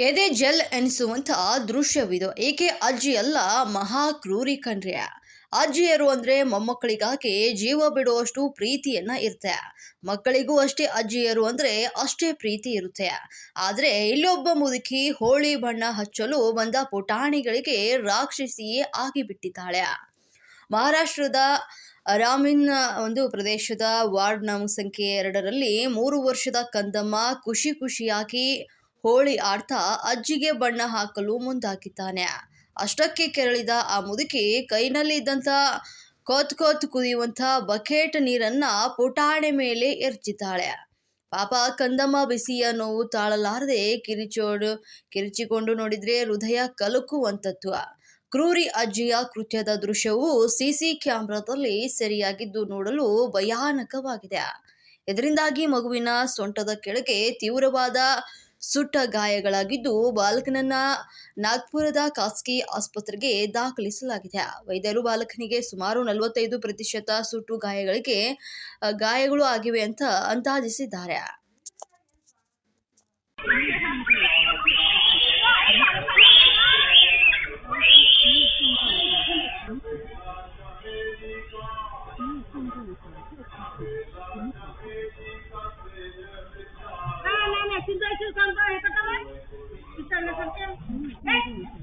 ಎದೆ ಜಲ್ ಎನಿಸುವಂತಹ ದೃಶ್ಯವಿದು. ಏಕೆ ಅಜ್ಜಿ ಅಲ್ಲ, ಮಹಾ ಕ್ರೂರಿ ಕಣ್ರಿ. ಅಜ್ಜಿಯರು ಅಂದ್ರೆ ಮೊಮ್ಮಕ್ಕಳಿಗಾಗಿ ಜೀವ ಬಿಡುವಷ್ಟು ಪ್ರೀತಿಯನ್ನ ಇರುತ್ತೆ. ಮಕ್ಕಳಿಗೂ ಅಷ್ಟೇ ಅಜ್ಜಿಯರು ಅಂದ್ರೆ ಅಷ್ಟೇ ಪ್ರೀತಿ ಇರುತ್ತೆ. ಆದ್ರೆ ಇಲ್ಲೊಬ್ಬ ಮುದುಕಿ ಹೋಳಿ ಬಣ್ಣ ಹಚ್ಚಲು ಬಂದ ಪುಟಾಣಿಗಳಿಗೆ ರಾಕ್ಷಸಿಯೇ ಆಗಿಬಿಟ್ಟಿದ್ದಾಳೆ. ಮಹಾರಾಷ್ಟ್ರದ ರಾಮಿನ್ ಒಂದು ಪ್ರದೇಶದ ವಾರ್ಡ್ ಸಂಖ್ಯೆ 2ರಲ್ಲಿ 3 ವರ್ಷದ ಕಂದಮ್ಮ ಖುಷಿಯಾಗಿ ಹೋಳಿ ಆಡ್ತಾ ಅಜ್ಜಿಗೆ ಬಣ್ಣ ಹಾಕಲು ಮುಂದಾಗಿದ್ದಾನೆ. ಅಷ್ಟಕ್ಕೆ ಕೆರಳಿದ ಆ ಮುದುಕಿ ಕೈನಲ್ಲಿ ಇದ್ದಂಥ ಕೊತ್ ಕುದಿಯುವಂಥ ಬಕೆಟ್ ನೀರನ್ನ ಪುಟಾಣಿ ಮೇಲೆ ಎರಚಿದ್ದಾಳೆ. ಪಾಪ ಕಂದಮ್ಮ ಬಿಸಿಯ ನೋವು ತಾಳಲಾರದೆ ಕಿರಿಚಿಕೊಂಡು ನೋಡಿದ್ರೆ ಹೃದಯ ಕಲಕುವಂಥದ್ದು. ಕ್ರೂರಿ ಅಜ್ಜಿಯ ಕೃತ್ಯದ ದೃಶ್ಯವು ಸಿಸಿ ಕ್ಯಾಮೆರಾದಲ್ಲಿ ಸೆರೆಯಾಗಿದ್ದು ನೋಡಲು ಭಯಾನಕವಾಗಿದೆ. ಇದರಿಂದಾಗಿ ಮಗುವಿನ ಸೊಂಟದ ಕೆಳಗೆ ತೀವ್ರವಾದ ಸುಟ್ಟ ಗಾಯಗಳಾಗಿದ್ದು ಬಾಲಕನನ್ನ ನಾಗ್ಪುರದ ಖಾಸಗಿ ಆಸ್ಪತ್ರೆಗೆ ದಾಖಲಿಸಲಾಗಿದೆ. ವೈದ್ಯರು ಬಾಲಕನಿಗೆ ಸುಮಾರು 45% ಸುಟ್ಟು ಗಾಯಗಳು ಆಗಿವೆ ಅಂತ ಅಂದಾಜಿಸಿದ್ದಾರೆ. Nah, nah, nah, cinta itu sampai kata, kita nak sampai.